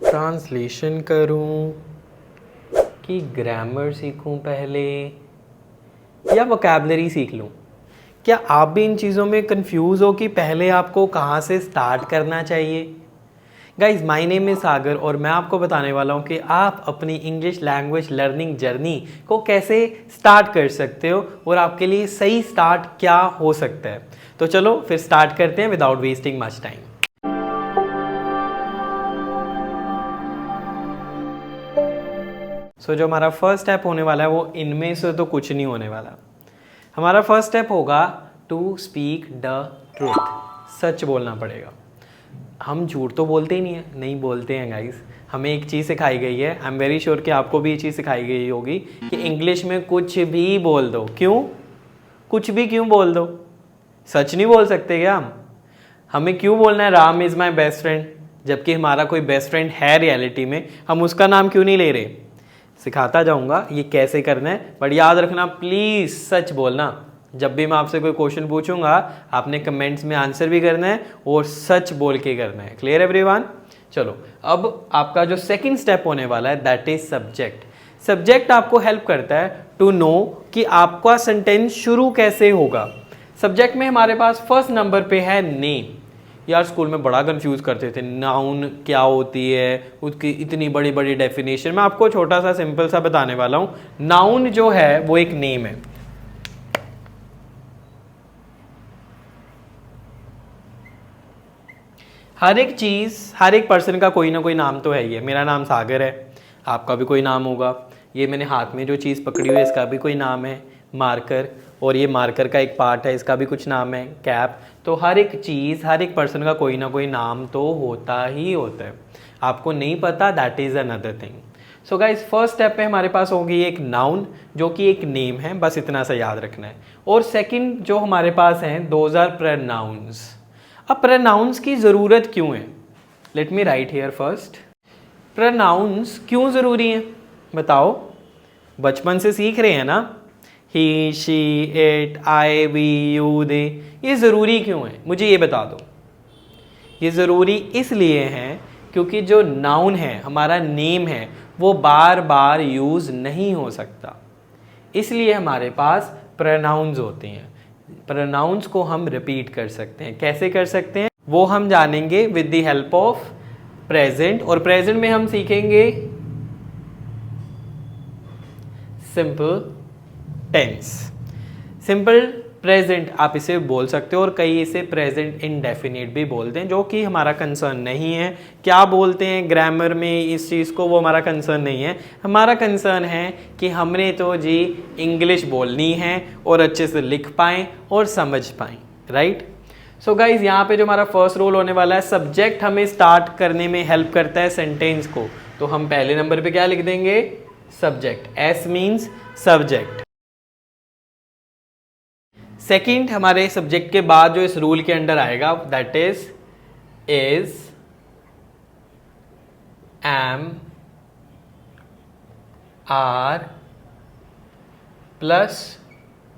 Translation करूं कि grammar सीखूं पहले या वोकैबलरी सीख लूं? क्या आप भी इन चीज़ों में कंफ्यूज हो कि पहले आपको कहाँ से स्टार्ट करना चाहिए? गाइज, माय नेम इज सागर और मैं आपको बताने वाला हूँ कि आप अपनी इंग्लिश लैंग्वेज लर्निंग जर्नी को कैसे स्टार्ट कर सकते हो और आपके लिए सही स्टार्ट क्या हो सकता है। तो चलो फिर स्टार्ट करते हैं विदाउट वेस्टिंग मच टाइम। जो हमारा फर्स्ट स्टेप होने वाला है वो इनमें से तो कुछ नहीं होने वाला। हमारा फर्स्ट स्टेप होगा टू स्पीक द ट्रूथ। सच बोलना पड़ेगा। हम झूठ तो बोलते ही नहीं बोलते हैं गाइस। हमें एक चीज़ सिखाई गई है, आई एम वेरी श्योर कि आपको भी ये चीज़ सिखाई गई होगी कि इंग्लिश में कुछ भी बोल दो। क्यों? कुछ भी क्यों बोल दो? सच नहीं बोल सकते क्या हम? हमें क्यों बोलना है Ram is my best friend, जबकि हमारा कोई बेस्ट फ्रेंड है रियलिटी में? हम उसका नाम क्यों नहीं ले रहे? सिखाता जाऊंगा ये कैसे करना है, बट याद रखना प्लीज़ सच बोलना। जब भी मैं आपसे कोई क्वेश्चन पूछूंगा आपने कमेंट्स में आंसर भी करना है और सच बोल के करना है। Clear everyone? चलो अब आपका जो सेकंड स्टेप होने वाला है दैट इज सब्जेक्ट। सब्जेक्ट आपको हेल्प करता है टू नो कि आपका सेंटेंस शुरू कैसे होगा। सब्जेक्ट में हमारे पास फर्स्ट नंबर पे है नेम। यार स्कूल में बड़ा कंफ्यूज करते थे, नाउन क्या होती है, उसकी इतनी बड़ी बड़ी डेफिनेशन। मैं आपको छोटा सा सिंपल सा बताने वाला हूँ। नाउन जो है वो एक नेम है। हर एक चीज़, हर एक पर्सन का कोई ना कोई नाम तो है ही है। मेरा नाम सागर है, आपका भी कोई नाम होगा। ये मैंने हाथ में जो चीज़ पकड़ी हुई है इसका भी कोई नाम है, मार्कर। और ये मार्कर का एक पार्ट है, इसका भी कुछ नाम है, कैप। तो हर एक चीज़, हर एक पर्सन का कोई ना कोई नाम तो होता ही होता है। आपको नहीं पता, that is another thing. So guys, first step पे हमारे पास होगी एक नाउन जो कि एक नेम है, बस इतना सा याद रखना है। और सेकंड जो हमारे पास हैं दोज आर प्रोनाउंस। अब प्रोनाउंस की ज़रूरत क्यों है? Let me write here first. Pronouns क्यों ज़रूरी हैं बताओ? बचपन से सीख रहे हैं ना, he, she, it, I, we, you, they. ये ज़रूरी क्यों है मुझे ये बता दो। ये ज़रूरी इसलिए हैं क्योंकि जो नाउन है, हमारा नेम है, वो बार बार यूज़ नहीं हो सकता। इसलिए हमारे पास प्रोनाउंस होते हैं। प्रोनाउंस को हम रिपीट कर सकते हैं। कैसे कर सकते हैं वो हम जानेंगे with the help of present. और प्रेजेंट में हम सीखेंगे सिंपल टेंस। सिंपल प्रेजेंट आप इसे बोल सकते हो और कई इसे प्रेजेंट इंडेफिनिट भी बोलते हैं, जो कि हमारा कंसर्न नहीं है। क्या बोलते हैं ग्रामर में इस चीज़ को, वो हमारा कंसर्न नहीं है। हमारा कंसर्न है कि हमने तो जी इंग्लिश बोलनी है और अच्छे से लिख पाएँ और समझ पाएँ, राइट? सो गाइज, यहाँ पे जो हमारा फर्स्ट रोल होने वाला है, सब्जेक्ट हमें स्टार्ट करने में हेल्प करता है सेंटेंस को। तो हम पहले नंबर पे क्या लिख देंगे? Subject. S means subject. Second हमारे सब्जेक्ट के बाद जो इस रूल के अंडर आएगा that is am, are plus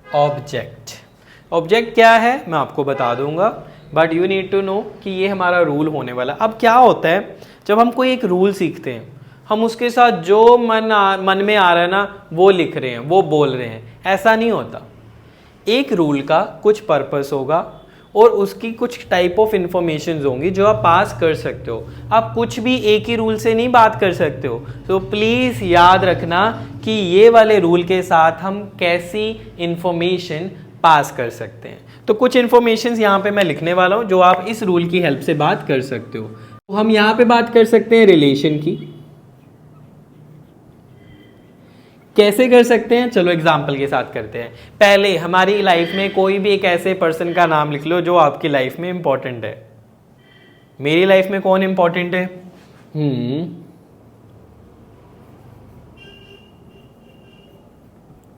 object. Object क्या है मैं आपको बता दूंगा, but you need to know कि ये हमारा रूल होने वाला। अब क्या होता है जब हम कोई एक रूल सीखते हैं, हम उसके साथ जो मन में आ रहा है ना वो लिख रहे हैं, वो बोल रहे हैं, ऐसा नहीं होता। एक रूल का कुछ पर्पस होगा और उसकी कुछ टाइप ऑफ इंफॉर्मेशन होंगी जो आप पास कर सकते हो। आप कुछ भी एक ही रूल से नहीं बात कर सकते हो। तो प्लीज़ याद रखना कि ये वाले रूल के साथ हम कैसी इंफॉर्मेशन पास कर सकते हैं। तो कुछ इंफॉर्मेशन यहाँ पे मैं लिखने वाला हूँ जो आप इस रूल की हेल्प से बात कर सकते हो। तो हम यहाँ पे बात कर सकते हैं रिलेशन की। कैसे कर सकते हैं? चलो एग्जाम्पल के साथ करते हैं। पहले हमारी लाइफ में कोई भी एक ऐसे पर्सन का नाम लिख लो जो आपकी लाइफ में इंपॉर्टेंट है। मेरी लाइफ में कौन इंपॉर्टेंट है?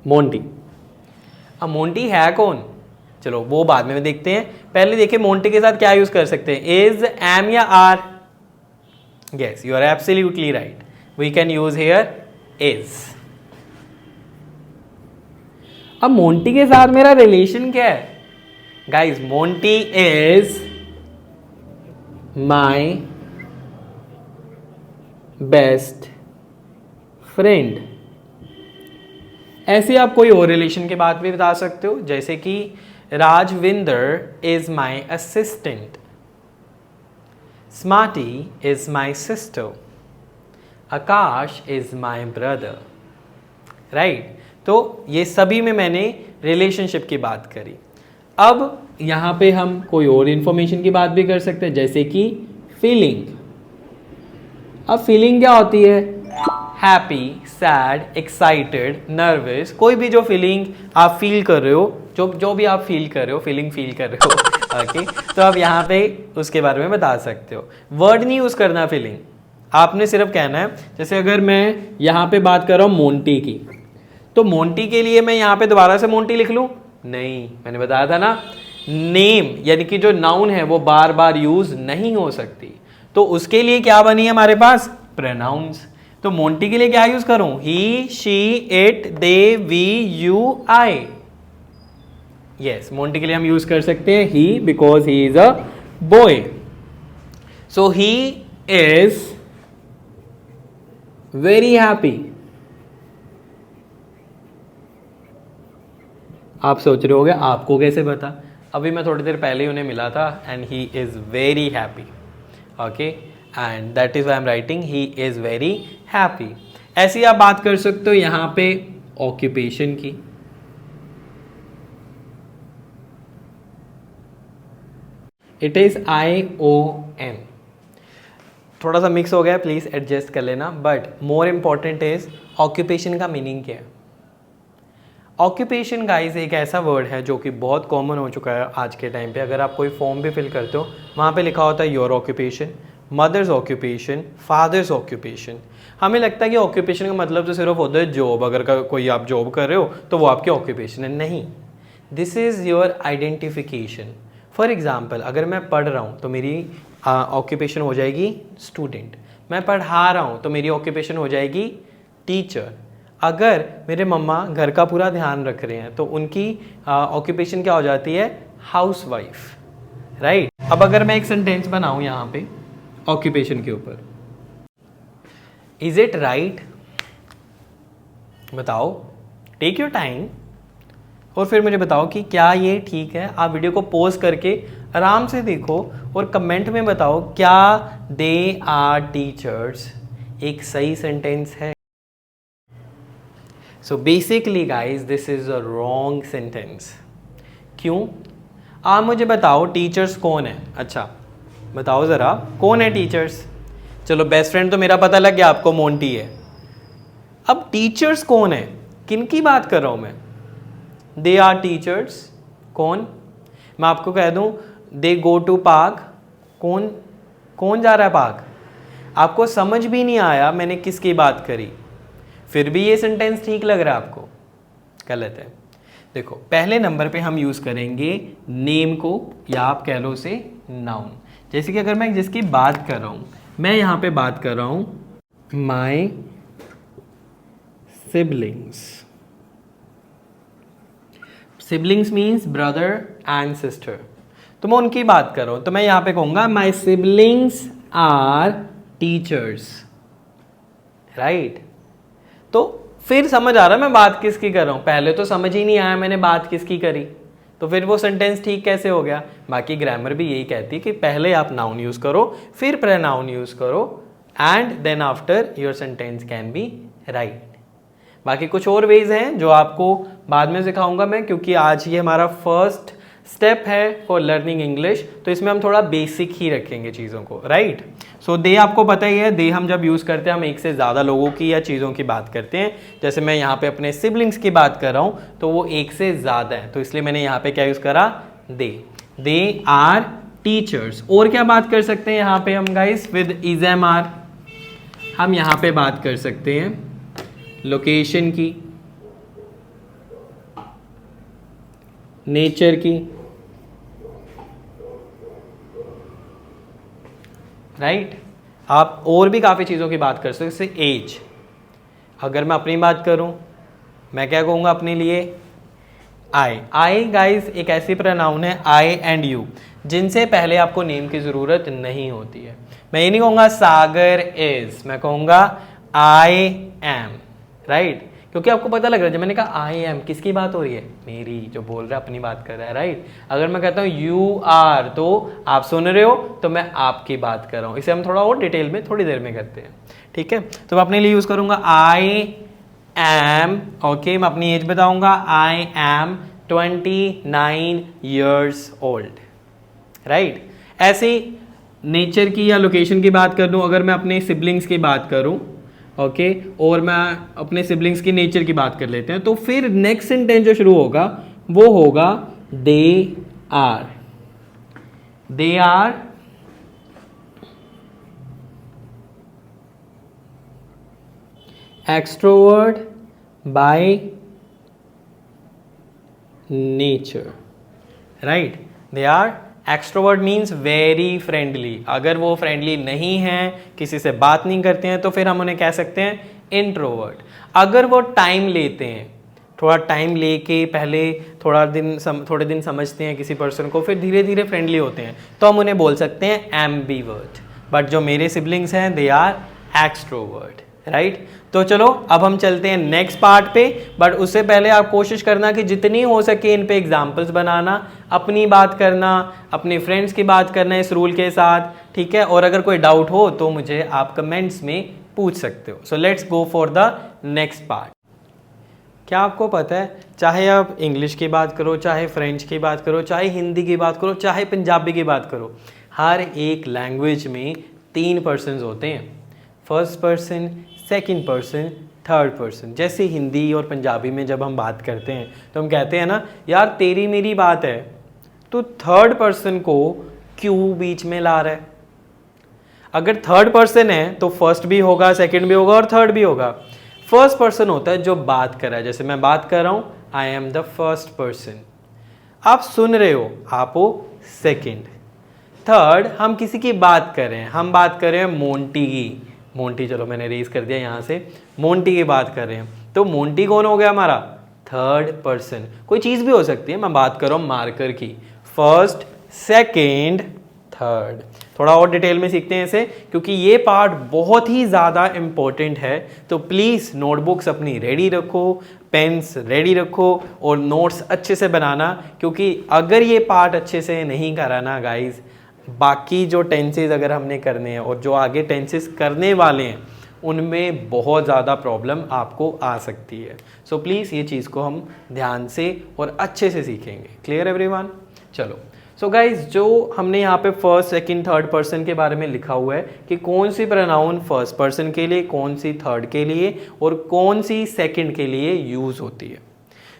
मोंटी। अब मोंटी है कौन? चलो वो बाद में देखते हैं। पहले देखिए मोंटी के साथ क्या यूज कर सकते हैं, इज, एम या are. Yes, you are absolutely right, we can use here is. अब मोंटी के साथ मेरा रिलेशन क्या है? Guys, Monty is my best friend. ऐसे आप कोई और रिलेशन के बात भी बता सकते हो, जैसे कि Rajvinder is my assistant, Smarty is my sister, Akash is my brother. Right, तो ये सभी में मैंने रिलेशनशिप की बात करी। अब यहाँ पे हम कोई और इंफॉर्मेशन की बात भी कर सकते हैं, जैसे कि फीलिंग। अब फीलिंग क्या होती है? हैप्पी, सैड, एक्साइटेड, नर्वस, कोई भी जो फीलिंग आप फील कर रहे हो, जो भी आप फील कर रहे हो, फीलिंग फील कर रहे हो ओके तो आप यहाँ पे उसके बारे में बता सकते हो। वर्ड नहीं यूज़ करना फीलिंग, आपने सिर्फ कहना है, जैसे अगर मैं यहाँ पे बात कर रहा हूँ मोंटी की, तो मोंटी के लिए मैं यहाँ पे दोबारा से मोंटी लिख लूँ? नहीं, मैंने बताया था ना, नेम यानी कि जो नाउन है वो बार बार यूज नहीं हो सकती, तो उसके लिए क्या बनी है हमारे पास? प्रोनाउंस। तो मोंटी के लिए क्या यूज करूं? He, she, it, they, we, you, I. Yes, Monty के लिए हम यूज कर सकते हैं he, because he is a boy. So he is very happy. आप सोच रहे होगे आपको कैसे पता? अभी मैं थोड़ी देर पहले ही उन्हें मिला था, and he is very happy. Okay, and that is I am writing he is very happy. ऐसी आप बात कर सकते हो यहाँ पे ऑक्यूपेशन की। It is ION। थोड़ा सा मिक्स हो गया, प्लीज़ एडजस्ट कर लेना, but more important is occupation का मीनिंग क्या है। ऑक्यूपेशन गाइज एक ऐसा वर्ड है जो कि बहुत कॉमन हो चुका है आज के टाइम पे। अगर आप कोई फॉर्म भी फिल करते हो, वहाँ पे लिखा होता है your occupation, mother's occupation, father's occupation. हमें लगता है कि ऑक्यूपेशन का मतलब तो सिर्फ होता है जॉब, अगर कोई आप जॉब कर रहे हो तो वो आपकी ऑक्यूपेशन है। नहीं, this is your identification. For example, अगर मैं पढ़ रहा हूँ तो मेरी ऑक्यूपेशन हो जाएगी स्टूडेंट। मैं पढ़ा रहा हूँ तो मेरी ऑक्यूपेशन हो जाएगी टीचर। अगर मेरे मम्मा घर का पूरा ध्यान रख रहे हैं तो उनकी ऑक्यूपेशन क्या हो जाती है? House wife. राइट, अब अगर मैं एक सेंटेंस बनाऊं यहाँ पे ऑक्यूपेशन के ऊपर, इज इट राइट? बताओ, टेक योर टाइम और फिर मुझे बताओ कि क्या ये ठीक है। आप वीडियो को पॉज करके आराम से देखो और कमेंट में बताओ क्या दे आर टीचर्स एक सही सेंटेंस है। So basically guys this is a wrong sentence. क्यों? आप मुझे बताओ टीचर्स कौन है? अच्छा बताओ ज़रा, कौन है टीचर्स? चलो बेस्ट फ्रेंड तो मेरा पता लग गया आपको, मोंटी है। अब टीचर्स कौन है? किन की बात कर रहा हूँ मैं? दे आर टीचर्स कौन? मैं आपको कह दूँ दे गो टू पार्क, कौन कौन जा रहा है पार्क? आपको समझ भी नहीं आया मैंने किसकी बात करी, फिर भी ये सेंटेंस ठीक लग रहा है आपको? गलत है। देखो, पहले नंबर पे हम यूज़ करेंगे नेम को, या आप कह लो उसे नाउन। जैसे कि अगर मैं जिसकी बात कर रहा हूँ, मैं यहाँ पे बात कर रहा हूँ my siblings. Siblings means brother and sister, तो मैं उनकी बात कर रहा हूँ, तो मैं यहाँ पे कहूँगा my siblings are teachers. Right, तो फिर समझ आ रहा है मैं बात किसकी कर रहा हूँ। पहले तो समझ ही नहीं आया मैंने बात किसकी करी, तो फिर वो सेंटेंस ठीक कैसे हो गया? बाकी ग्रामर भी यही कहती है कि पहले आप नाउन यूज़ करो, फिर प्रोनाउन यूज़ करो, and then after your sentence can be right. बाकी कुछ और वेज हैं जो आपको बाद में सिखाऊंगा मैं, क्योंकि आज ये हमारा फर्स्ट स्टेप है फॉर लर्निंग इंग्लिश, तो इसमें हम थोड़ा बेसिक ही रखेंगे चीज़ों को। राइट, सो दे आपको पता ही है, दे हम जब यूज़ करते हैं हम एक से ज़्यादा लोगों की या चीज़ों की बात करते हैं। जैसे मैं यहाँ पे अपने सिबलिंग्स की बात कर रहा हूँ तो वो एक से ज़्यादा है, तो इसलिए मैंने यहाँ पे क्या यूज़ करा? They are teachers. और क्या बात कर सकते हैं यहाँ पे हम guys? With is am are हम यहाँ पे बात कर सकते हैं लोकेशन की, नेचर की। राइट, आप और भी काफ़ी चीज़ों की बात कर सकते हैं, जैसे एज। अगर मैं अपनी बात करूं, मैं क्या कहूँगा अपने लिए? आई गाइस एक ऐसी प्रोनाउन है, आई एंड यू, जिनसे पहले आपको नेम की जरूरत नहीं होती है। मैं ये नहीं कहूंगा सागर इज, मैं कहूंगा आई एम, राइट? क्योंकि आपको पता लग रहा है जब मैंने कहा आई एम, किसकी बात हो रही है? मेरी, जो बोल रहा है अपनी बात कर रहा है, राइट? अगर मैं कहता हूँ यू आर, तो आप सुन रहे हो, तो मैं आपकी बात कर रहा हूँ। इसे हम थोड़ा और डिटेल में थोड़ी देर में करते हैं, ठीक है? तो मैं अपने लिए यूज करूंगा आई एम, ओके? मैं अपनी एज बताऊंगा, I am 29 years old, right? ऐसे नेचर की या लोकेशन की बात कर लूँ, अगर मैं अपने सिबलिंग्स की बात करूँ, ओके, और मैं अपने सिबलिंग्स की नेचर की बात कर लेते हैं, तो फिर नेक्स्ट सेंटेंस जो शुरू होगा वो होगा they are. They are extrovert by nature, right? They are extrovert means very friendly. अगर वो फ्रेंडली नहीं है, किसी से बात नहीं करते हैं, तो फिर हम उन्हें कह सकते हैं इंट्रोवर्ट। अगर वो टाइम लेते हैं, थोड़ा टाइम लेके पहले थोड़े दिन समझते हैं किसी पर्सन को, फिर धीरे धीरे फ्रेंडली होते हैं, तो हम उन्हें बोल सकते हैं एम्बीवर्ट। बट जो मेरे सिबलिंग्स हैं दे आर एक्सट्रोवर्ट, राइट? तो चलो अब हम चलते हैं नेक्स्ट पार्ट पे, बट उससे पहले आप कोशिश करना कि जितनी हो सके इन पे एग्जाम्पल्स बनाना, अपनी बात करना, अपने फ्रेंड्स की बात करना इस रूल के साथ, ठीक है? और अगर कोई डाउट हो तो मुझे आप कमेंट्स में पूछ सकते हो। So let's go for the next part. क्या आपको पता है, चाहे आप इंग्लिश की बात करो, चाहे फ्रेंच की बात करो, चाहे हिंदी की बात करो, चाहे पंजाबी की बात करो, हर एक लैंग्वेज में 3 पर्सन्स होते हैं, first person, second person, third person. जैसे हिंदी और पंजाबी में जब हम बात करते हैं तो हम कहते हैं ना, यार तेरी मेरी बात है, तो थर्ड पर्सन को क्यों बीच में ला रहा है? अगर थर्ड पर्सन है तो फर्स्ट भी होगा, सेकंड भी होगा और थर्ड भी होगा। फर्स्ट पर्सन होता है जो बात कर रहा है, जैसे मैं बात कर रहा हूं, I am the first person. आप सुन रहे हो, आप हो सेकंड। थर्ड, हम किसी की बात कर रहे हैं, हम बात कर रहे हैं मोंटी की, मोंटी, चलो मैंने रेज कर दिया यहाँ से, मोंटी की बात कर रहे हैं, तो मोंटी कौन हो गया हमारा? Third person. कोई चीज़ भी हो सकती है, मैं बात कर रहा हूँ मार्कर की, फर्स्ट, सेकेंड, थर्ड। थोड़ा और डिटेल में सीखते हैं इसे, क्योंकि ये पार्ट बहुत ही ज़्यादा इम्पोर्टेंट है। तो प्लीज़ नोटबुक्स अपनी रेडी रखो, पेन्स रेडी रखो और नोट्स अच्छे से बनाना, क्योंकि अगर ये पार्ट अच्छे से नहीं करा ना गाइज, बाकी जो टेंसेज अगर हमने करने हैं और जो आगे टेंसेज करने वाले हैं उनमें बहुत ज़्यादा प्रॉब्लम आपको आ सकती है। सो प्लीज़ ये चीज़ को हम ध्यान से और अच्छे से सीखेंगे। Clear everyone? चलो, सो गाइज जो हमने यहाँ पे फर्स्ट, सेकंड, थर्ड पर्सन के बारे में लिखा हुआ है कि कौन सी प्रोनाउन फर्स्ट पर्सन के लिए, कौन सी थर्ड के लिए और कौन सी सेकंड के लिए यूज़ होती है।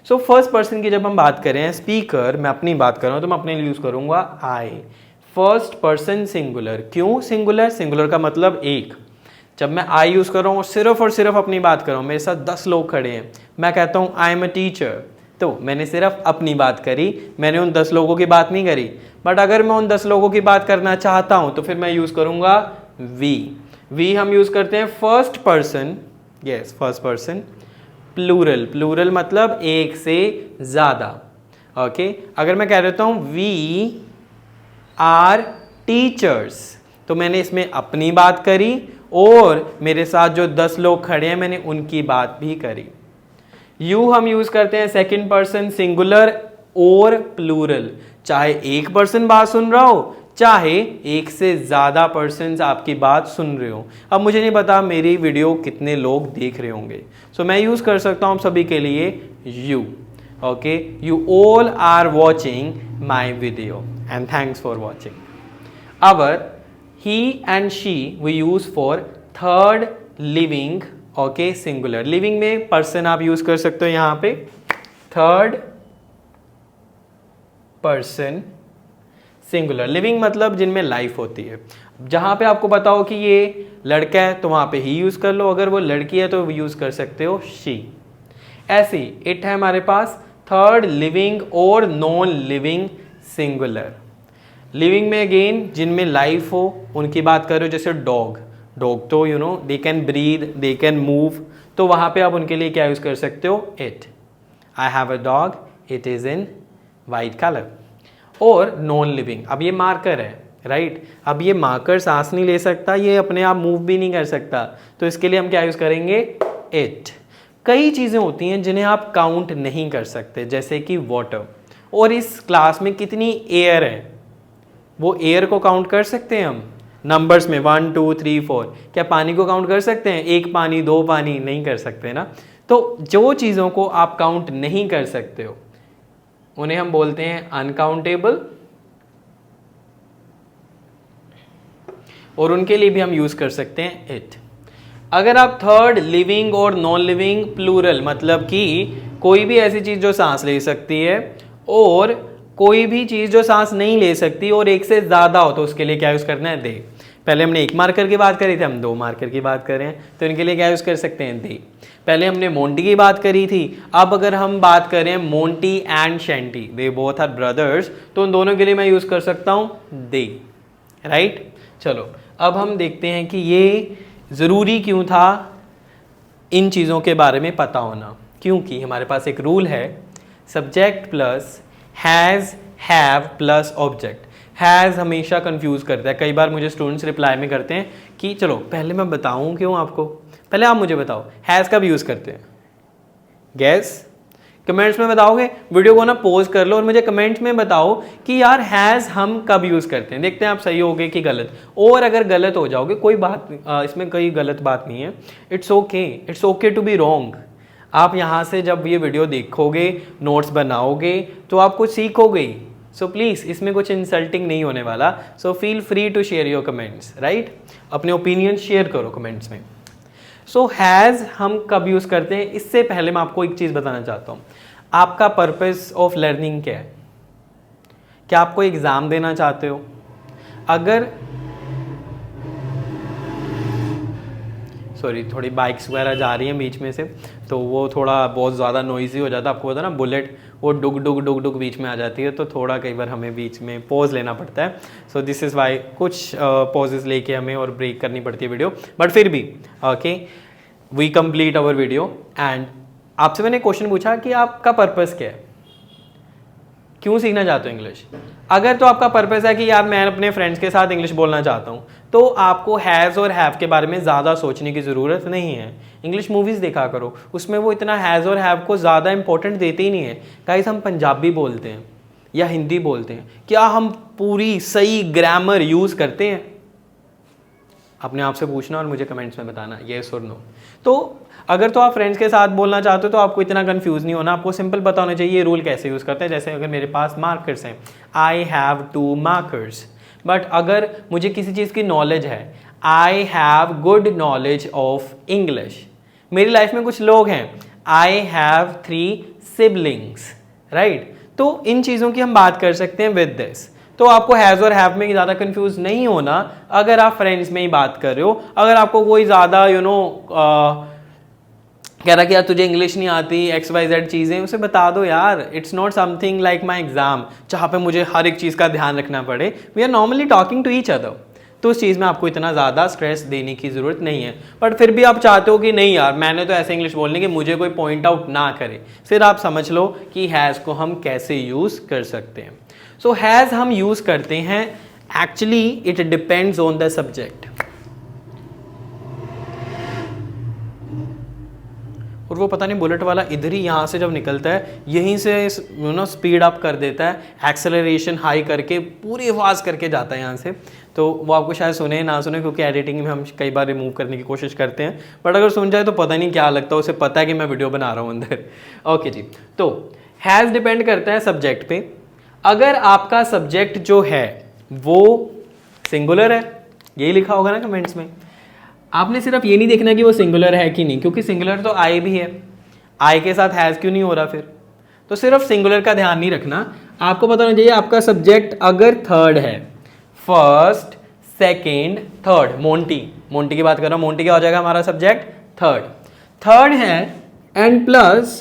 सो फर्स्ट पर्सन की जब हम बात करें, स्पीकर, मैं अपनी बात कर रहा हूँ तो मैं अपने लिए यूज़ करूँगा आई। First person singular. क्यों सिंगुलर? सिंगुलर का मतलब एक। जब मैं आई यूज़ कर रहा हूँ और सिर्फ अपनी बात कर रहा हूँ, मेरे साथ 10 लोग खड़े हैं, मैं कहता हूँ आई एम अ टीचर, तो मैंने सिर्फ अपनी बात करी, मैंने उन 10 लोगों की बात नहीं करी। बट अगर मैं उन 10 लोगों की बात करना चाहता हूँ तो फिर मैं यूज़ करूँगा वी। वी हम यूज़ करते हैं first person, yes first person, plural. Plural मतलब एक से ज़्यादा, ओके? अगर मैं कह देता हूँ वी आर टीचर्स, तो मैंने इसमें अपनी बात करी और मेरे साथ जो 10 लोग खड़े हैं मैंने उनकी बात भी करी। यू हम यूज करते हैं सेकंड पर्सन सिंगुलर और प्लूरल, चाहे एक पर्सन बात सुन रहा हो, चाहे एक से ज्यादा पर्सन आपकी बात सुन रहे हो। अब मुझे नहीं पता मेरी वीडियो कितने लोग देख रहे होंगे, सो मैं यूज कर सकता हूं सभी के लिए you, okay? You all are watching my video and thanks for watching. Our he and she we use for third living, okay, singular. living में person आप use कर सकते हो यहाँ पे third person singular. living मतलब जिनमें life होती है। जहाँ पे आपको पता हो कि ये लड़का है तो वहाँ पे he use कर लो, अगर वो लड़की है तो use कर सकते हो she. ऐसे it है हमारे पास third living और non living सिंगुलर। लिविंग में अगेन जिनमें लाइफ हो उनकी बात करो, जैसे डॉग, डॉग तो you know they can breathe, they can move, तो वहाँ पे आप उनके लिए क्या यूज़ कर सकते हो? It. I have a dog, it is in white colour. और नॉन लिविंग, अब ये मार्कर है, राइट। अब ये मार्कर सांस नहीं ले सकता, ये अपने आप मूव भी नहीं कर सकता, तो इसके लिए हम क्या यूज़ करेंगे, इट। कई चीज़ें होती हैं जिन्हें आप काउंट नहीं कर सकते, जैसे कि वाटर। और इस क्लास में कितनी एयर है, वो एयर को काउंट कर सकते हैं हम नंबर्स में 1 2 3 4। क्या पानी को काउंट कर सकते हैं, एक पानी दो पानी, नहीं कर सकते ना। तो जो चीज़ों को आप काउंट नहीं कर सकते हो उन्हें हम बोलते हैं अनकाउंटेबल, और उनके लिए भी हम यूज़ कर सकते हैं इट। अगर आप थर्ड लिविंग और नॉन लिविंग प्लूरल, मतलब कि कोई भी ऐसी चीज़ जो सांस ले सकती है और कोई भी चीज़ जो सांस नहीं ले सकती और एक से ज़्यादा हो, तो उसके लिए क्या यूज़ करना है, दे। पहले हमने एक मार्कर की बात करी थी, हम दो मार्कर की बात कर रहे हैं, तो इनके लिए क्या यूज़ कर सकते हैं, दे। पहले हमने मोंटी की बात करी थी, अब अगर हम बात करें Monty and Shenty, they both are brothers, तो उन दोनों के लिए मैं यूज़ कर सकता हूँ दे, राइट। चलो अब हम देखते हैं कि ये ज़रूरी क्यों था इन चीज़ों के बारे में पता होना। क्योंकि हमारे पास एक रूल है, subject plus has have plus object. Has हमेशा कंफ्यूज करता है, कई बार मुझे स्टूडेंट्स रिप्लाई में करते हैं कि चलो पहले मैं बताऊं क्यों आपको, पहले आप मुझे बताओ हैज़ कब यूज़ करते हैं, गैस कमेंट्स में बताओगे। वीडियो को ना पॉज कर लो और मुझे कमेंट्स में बताओ कि यार हैज़ हम कब यूज़ करते हैं। देखते हैं आप सही होगे कि गलत, और अगर गलत हो जाओगे कोई बात, इसमें कोई गलत बात नहीं है, it's okay to be wrong. आप यहाँ से जब ये वीडियो देखोगे, नोट्स बनाओगे, तो आप कुछ सीखोगे। सो प्लीज़ इसमें कुछ इंसल्टिंग नहीं होने वाला। So feel free to share your comments, right. अपने ओपिनियन शेयर करो कमेंट्स में। सो हैज़ हम कब यूज़ करते हैं, इससे पहले मैं आपको एक चीज़ बताना चाहता हूँ। आपका पर्पस ऑफ लर्निंग क्या है? क्या आपको एग्ज़ाम देना चाहते हो? अगर सॉरी थोड़ी बाइक्स वगैरह जा रही हैं बीच में से, तो वो थोड़ा बहुत ज़्यादा नॉइज़ी हो जाता है। आपको पता है ना, बुलेट वो डुग डुग डुग डुग बीच में आ जाती है, तो थोड़ा कई बार हमें बीच में पॉज लेना पड़ता है। सो दिस इज़ वाई कुछ पॉजेस लेके हमें और ब्रेक करनी पड़ती है वीडियो, बट फिर भी okay we complete our video. And आपसे मैंने क्वेश्चन पूछा कि आपका पर्पस क्या है, क्यों सीखना चाहते हो इंग्लिश। अगर तो आपका पर्पस है कि यार मैं अपने फ्रेंड्स के साथ इंग्लिश बोलना चाहता हूँ, तो आपको हैज़ और हैव के बारे में ज़्यादा सोचने की ज़रूरत नहीं है। इंग्लिश मूवीज़ देखा करो, उसमें वो इतना हैज़ और हैव को ज़्यादा इंपॉर्टेंट देते ही नहीं है। गाइस हम पंजाबी बोलते हैं या हिंदी बोलते हैं, क्या हम पूरी सही ग्रामर यूज़ करते हैं? अपने आप से पूछना और मुझे कमेंट्स में बताना येस और नो। तो अगर तो आप फ्रेंड्स के साथ बोलना चाहते हो तो आपको इतना कंफ्यूज नहीं होना, आपको सिंपल पता होना चाहिए ये रूल कैसे यूज़ करते हैं। जैसे अगर मेरे पास मार्कर्स हैं, आई हैव 2 मार्कर्स, बट अगर मुझे किसी चीज़ की नॉलेज है, I have good knowledge of English. मेरी लाइफ में कुछ लोग हैं, आई हैव 3 सिबलिंग्स, राइट। तो इन चीज़ों की हम बात कर सकते हैं विद दिस। तो आपको हैज़ और हैव में ज़्यादा कंफ्यूज नहीं होना अगर आप फ्रेंड्स में ही बात कर रहे हो। अगर आपको कोई ज़्यादा कह रहा कि यार तुझे इंग्लिश नहीं आती, XYZ चीज़ें, उसे बता दो यार, it's not something like my exam जहाँ पे मुझे हर एक चीज़ का ध्यान रखना पड़े। We are normally talking to each other, तो उस चीज़ में आपको इतना ज़्यादा स्ट्रेस देने की ज़रूरत नहीं है। बट फिर भी आप चाहते हो कि नहीं यार मैंने तो ऐसे इंग्लिश बोलनी कि मुझे कोई पॉइंट आउट ना करे, फिर आप समझ लो कि हैज़ को हम कैसे यूज़ कर सकते हैं। सो हैज़ हम यूज़ करते हैं, actually it depends on the subject. और वो पता नहीं बुलेट वाला इधर ही यहाँ से जब निकलता है यहीं से स्पीड अप कर देता है, एक्सेलरेशन हाई करके पूरी आवाज़ करके जाता है यहाँ से। तो वो आपको शायद सुने ना सुने, क्योंकि एडिटिंग में हम कई बार रिमूव करने की कोशिश करते हैं, बट अगर सुन जाए तो पता नहीं क्या लगता है, उसे पता है कि मैं वीडियो बना रहा हूँ अंदर। ओके जी, तो हैज़ डिपेंड करता है सब्जेक्ट पे। अगर आपका सब्जेक्ट जो है वो सिंगुलर है, यही लिखा होगा ना कमेंट्स में, आपने सिर्फ ये नहीं देखना कि वो सिंगुलर है कि नहीं, क्योंकि सिंगुलर तो आई भी है, आई के साथ हैज़ क्यों नहीं हो रहा फिर, तो सिर्फ सिंगुलर का ध्यान नहीं रखना, आपको पता होना चाहिए आपका सब्जेक्ट अगर थर्ड है, फर्स्ट सेकेंड थर्ड, मोंटी की बात कर रहा हूँ, मोंटी क्या हो जाएगा हमारा सब्जेक्ट, थर्ड है एंड प्लस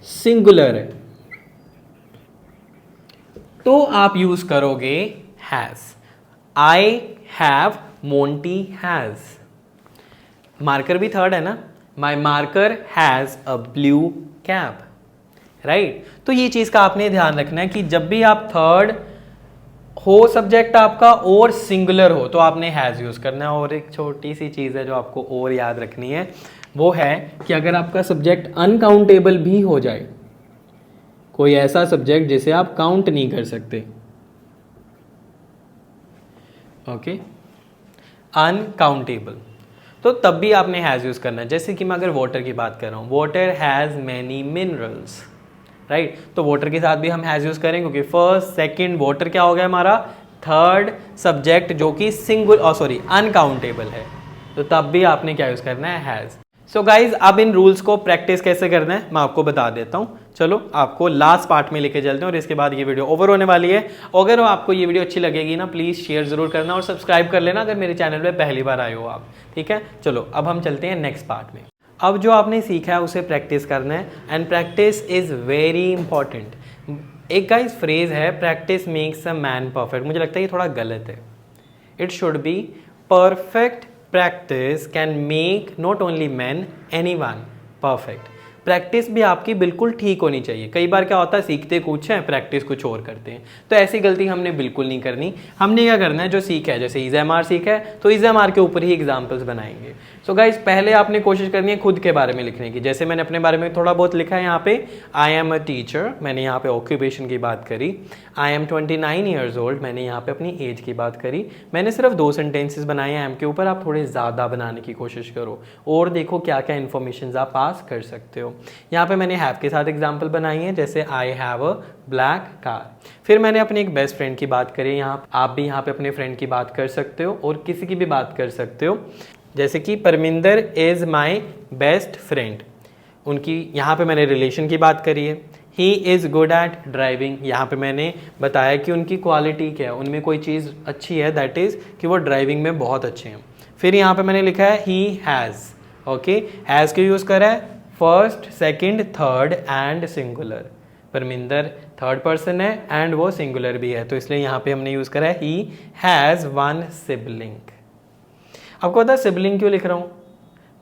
सिंगुलर है, तो आप यूज करोगे has. I have, Monty has. Marker भी थर्ड है ना, my marker has a blue cap, right. तो ये चीज़ का आपने ध्यान रखना है कि जब भी आप थर्ड हो सब्जेक्ट आपका और सिंगुलर हो तो आपने हैज़ यूज़ करना है। और एक छोटी सी चीज़ है जो आपको और याद रखनी है, वो है कि अगर आपका सब्जेक्ट अनकाउंटेबल भी हो जाए, कोई ऐसा सब्जेक्ट जिसे आप काउंट नहीं कर सकते, ओके, अनकाउंटेबल, तो तब भी आपने हैज़ यूज़ करना है। जैसे कि मैं अगर वाटर की बात कर रहा हूँ, water has many minerals, right, तो वाटर के साथ भी हम हैज़ यूज़ करें क्योंकि फर्स्ट सेकंड वाटर क्या हो गया हमारा, थर्ड सब्जेक्ट जो कि अनकाउंटेबल है, तो तब भी आपने क्या यूज़ करना है, हैज़। सो गाइज, अब इन रूल्स को प्रैक्टिस कैसे करना है मैं आपको बता देता हूँ। चलो आपको लास्ट पार्ट में लेके चलते हैं और इसके बाद ये वीडियो ओवर होने वाली है। अगर आपको ये वीडियो अच्छी लगेगी ना, प्लीज़ शेयर ज़रूर करना और सब्सक्राइब कर लेना अगर मेरे चैनल पे पहली बार आए हो आप, ठीक है। चलो अब हम चलते हैं नेक्स्ट पार्ट में। अब जो आपने सीखा है उसे प्रैक्टिस करना है, and practice is very important. एक गाइस फ्रेज है, practice makes a man perfect, मुझे लगता है ये थोड़ा गलत है। It should be perfect practice can make not only man anyone perfect. Practice भी आपकी बिल्कुल ठीक होनी चाहिए। कई बार क्या होता है, सीखते कुछ हैं प्रैक्टिस कुछ और करते हैं, तो ऐसी गलती हमने बिल्कुल नहीं करनी। हमने क्या करना है, जो सीखा है, जैसे इज़-एम-आर सीखा है तो इज़-एम-आर के ऊपर ही एग्जाम्पल्स बनाएंगे। सो गाइज, पहले आपने कोशिश करनी है खुद के बारे में लिखने की। जैसे मैंने अपने बारे में थोड़ा बहुत लिखा है यहाँ पे, आई एम अ टीचर, मैंने यहाँ पे ऑक्यूपेशन की बात करी। आई एम 29 ईयर्स ओल्ड, मैंने यहाँ पे अपनी एज की बात करी। मैंने सिर्फ 2 सेंटेंसेस बनाए हैं एम के ऊपर, आप थोड़े ज़्यादा बनाने की कोशिश करो और देखो क्या क्या इन्फॉर्मेशन आप पास कर सकते हो। यहाँ पे मैंने हैव के साथ एग्जाम्पल बनाई है, जैसे I have a black car. फिर मैंने अपनी एक बेस्ट फ्रेंड की बात करी, यहाँ आप भी यहाँ पे अपने फ्रेंड की बात कर सकते हो और किसी की भी बात कर सकते हो। जैसे कि Parminder is my best friend, उनकी यहाँ पे मैंने रिलेशन की बात करी है। He is good at driving, यहाँ पे मैंने बताया कि उनकी क्वालिटी क्या है, उनमें कोई चीज़ अच्छी है, दैट इज़ कि वो ड्राइविंग में बहुत अच्छे हैं। फिर यहाँ पे मैंने लिखा है ही हैज़, ओके, हैज़ क्यों यूज़ करा है, first second third and singular. Parminder third person है एंड वो सिंगुलर भी है, तो इसलिए यहाँ पे हमने यूज़ करा है ही हैज़ वन सिबलिंग। आपको पता है सिबलिंग क्यों लिख रहा हूँ?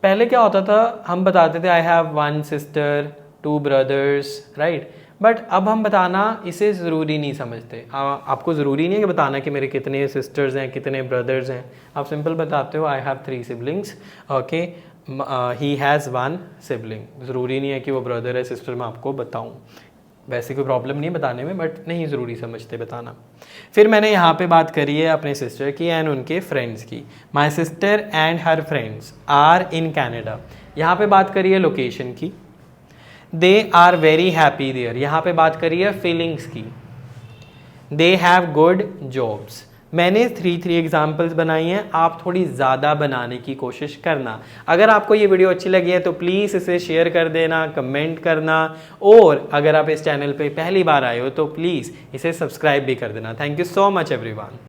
पहले क्या होता था, हम बताते थे I have one sister, 2 brothers, right, but अब हम बताना इसे ज़रूरी नहीं समझते। आपको ज़रूरी नहीं है कि बताना कि मेरे कितने सिस्टर्स हैं, कितने ब्रदर्स हैं। आप सिंपल बताते हो I have 3 siblings, okay, he has one sibling. ज़रूरी नहीं है कि वो ब्रदर है सिस्टर मैं आपको बताऊँ, वैसे कोई प्रॉब्लम नहीं बताने में, बट नहीं ज़रूरी समझते बताना। फिर मैंने यहाँ पे बात करी है अपने सिस्टर की एंड उनके फ्रेंड्स की। My sister and her friends are in Canada, यहाँ पे बात करी है लोकेशन की। They are very happy there, यहाँ पे बात करी है फीलिंग्स की। They have good jobs. मैंने 3 एग्जाम्पल्स बनाई हैं, आप थोड़ी ज़्यादा बनाने की कोशिश करना। अगर आपको ये वीडियो अच्छी लगी है तो प्लीज़ इसे शेयर कर देना, कमेंट करना, और अगर आप इस चैनल पे पहली बार आए हो तो प्लीज़ इसे सब्सक्राइब भी कर देना। Thank you so much everyone.